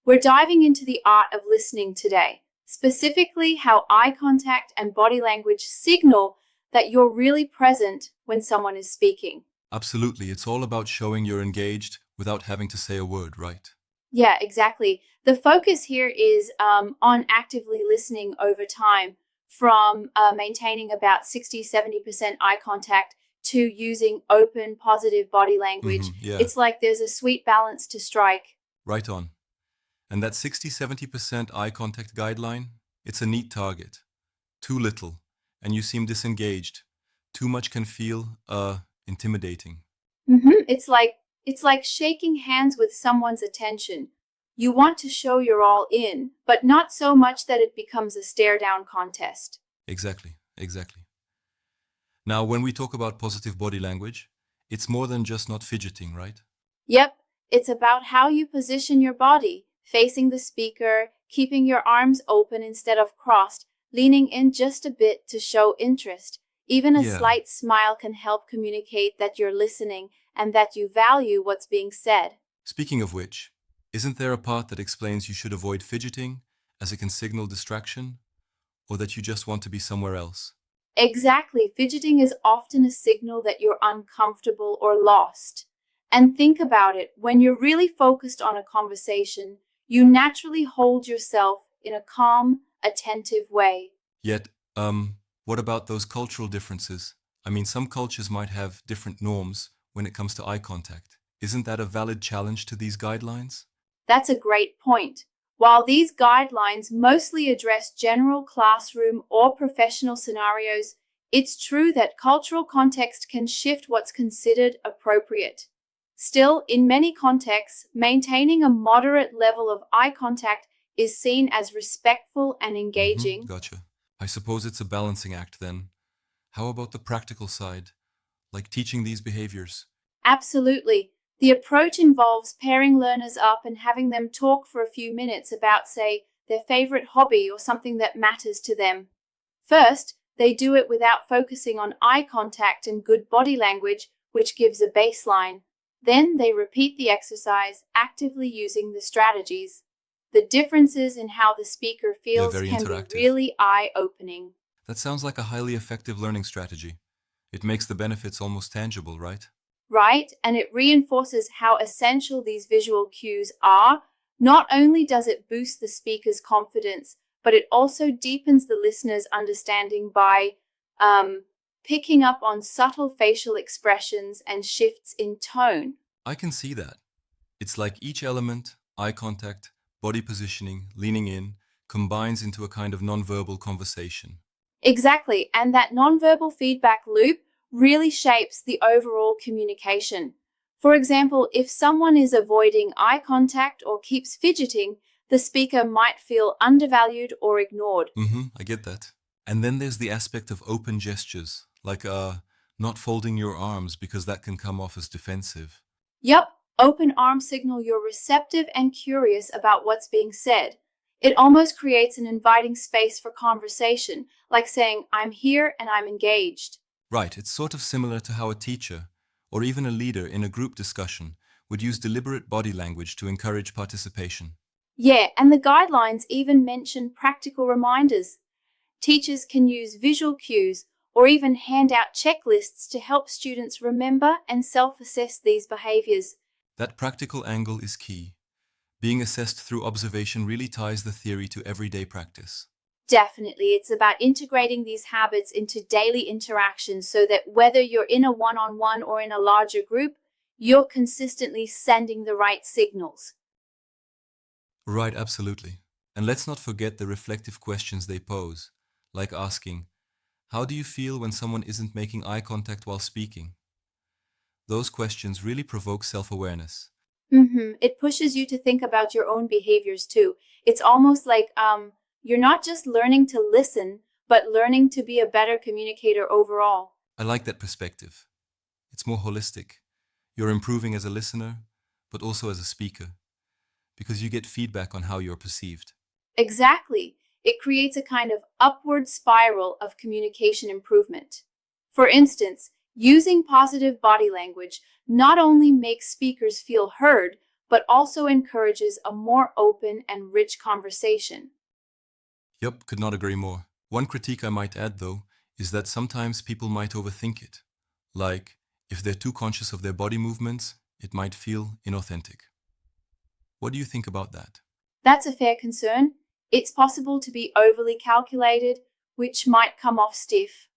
We're diving into the art of listening today, specifically how eye contact and body language signal that you're really present when someone is speaking. Absolutely. It's all about showing you're engaged without having to say a word, right? Yeah, exactly. The focus here is on actively listening over time, from maintaining about 60-70% eye contact to using open, positive body language. Yeah, It's like there's a sweet balance to strike. right on. And that 60-70% eye contact guideline, it's a neat target. Too little, and you seem disengaged. Too much can feel, intimidating. It's like shaking hands with someone's attention. You want to show you're all in, but not so much that it becomes a stare down contest. Exactly, exactly. Now, when we talk about positive body language, it's more than just not fidgeting, right? Yep, it's about how you position your body, facing the speaker, keeping your arms open instead of crossed, leaning in just a bit to show interest. Even a Yeah. slight smile can help communicate that you're listening and that you value what's being said. Speaking of which, isn't there a part that explains you should avoid fidgeting as it can signal distraction, or that you just want to be somewhere else? Exactly, fidgeting is often a signal that you're uncomfortable or lost. And think about it, when you're really focused on a conversation, you naturally hold yourself in a calm, attentive way. Yet, what about those cultural differences? I mean, some cultures might have different norms when it comes to eye contact. Isn't that a valid challenge to these guidelines? That's a great point. While these guidelines mostly address general classroom or professional scenarios, it's true that cultural context can shift what's considered appropriate. Still, in many contexts, maintaining a moderate level of eye contact is seen as respectful and engaging. Gotcha. I suppose it's a balancing act then. How about the practical side, like teaching these behaviors? Absolutely. The approach involves pairing learners up and having them talk for a few minutes about, say, their favorite hobby or something that matters to them. First, they do it without focusing on eye contact and good body language, which gives a baseline. Then they repeat the exercise, actively using the strategies. The differences in how the speaker Yeah, feels very can be interactive. really eye-opening. That sounds like a highly effective learning strategy. It makes the benefits almost tangible, right? Right? And it reinforces how essential these visual cues are. Not only does it boost the speaker's confidence, but it also deepens the listener's understanding by um, picking up on subtle facial expressions and shifts in tone. I can see that. It's like each element, eye contact, body positioning, leaning in, combines into a kind of nonverbal conversation. Exactly, and that nonverbal feedback loop really shapes the overall communication. For example, if someone is avoiding eye contact or keeps fidgeting, the speaker might feel undervalued or ignored. I get that. And then there's the aspect of open gestures, like not folding your arms because that can come off as defensive. Yup, open arms signal you're receptive and curious about what's being said. It almost creates an inviting space for conversation, like saying, I'm here and I'm engaged. Right, it's sort of similar to how a teacher, or even a leader in a group discussion, would use deliberate body language to encourage participation. Yeah, and the guidelines even mention practical reminders. Teachers can use visual cues or even hand out checklists to help students remember and self assess these behaviors. That practical angle is key. Being assessed through observation really ties the theory to everyday practice. Definitely, it's about integrating these habits into daily interactions so that whether you're in a one on one or in a larger group, you're consistently sending the right signals. Right, absolutely. And let's not forget the reflective questions they pose, like asking, how do you feel when someone isn't making eye contact while speaking? Those questions really provoke self awareness. It pushes you to think about your own behaviors too. It's almost like you're not just learning to listen, but learning to be a better communicator overall. I like that perspective. It's more holistic. You're improving as a listener, but also as a speaker, because you get feedback on how you're perceived. Exactly. It creates a kind of upward spiral of communication improvement. For instance, using positive body language not only makes speakers feel heard, but also encourages a more open and rich conversation. Yup, could not agree more. One critique I might add, though, is that sometimes people might overthink it. Like, if they're too conscious of their body movements, it might feel inauthentic. What do you think about that? That's a fair concern. It's possible to be overly calculated, which might come off stiff.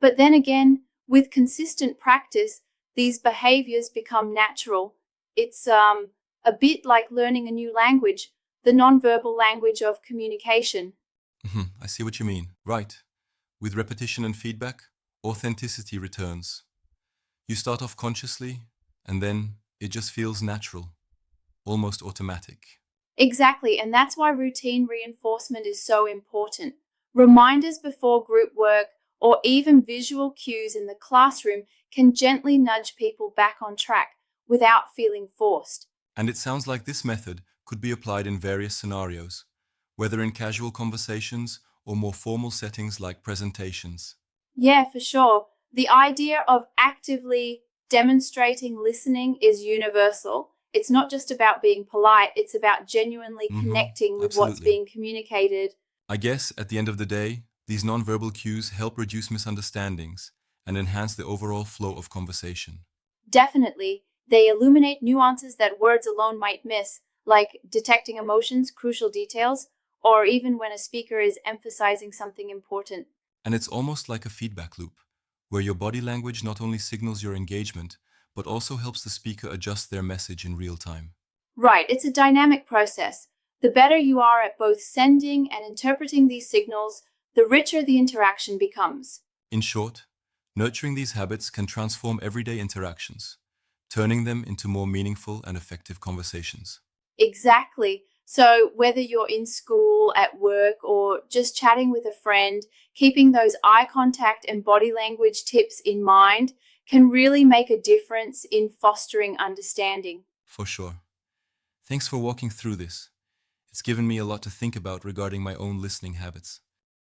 But then again, with consistent practice, these behaviors become natural. It's a bit like learning a new language, the nonverbal language of communication. I see what you mean. Right. With repetition and feedback, authenticity returns. You start off consciously, and then it just feels natural, almost automatic. Exactly, and that's why routine reinforcement is so important. Reminders before group work or even visual cues in the classroom can gently nudge people back on track without feeling forced. And it sounds like this method could be applied in various scenarios, whether in casual conversations or more formal settings like presentations. Yeah, for sure. The idea of actively demonstrating listening is universal. It's not just about being polite, it's about genuinely connecting with what's Absolutely. being communicated. I guess at the end of the day, these nonverbal cues help reduce misunderstandings and enhance the overall flow of conversation. Definitely, they illuminate nuances that words alone might miss, like detecting emotions, crucial details, or even when a speaker is emphasizing something important. And it's almost like a feedback loop, where your body language not only signals your engagement, but also helps the speaker adjust their message in real time. Right, it's a dynamic process. The better you are at both sending and interpreting these signals, the richer the interaction becomes. In short, nurturing these habits can transform everyday interactions, turning them into more meaningful and effective conversations. Exactly. So, whether you're in school, at work, or just chatting with a friend, keeping those eye contact and body language tips in mind can really make a difference in fostering understanding. For sure. Thanks for walking through this. It's given me a lot to think about regarding my own listening habits.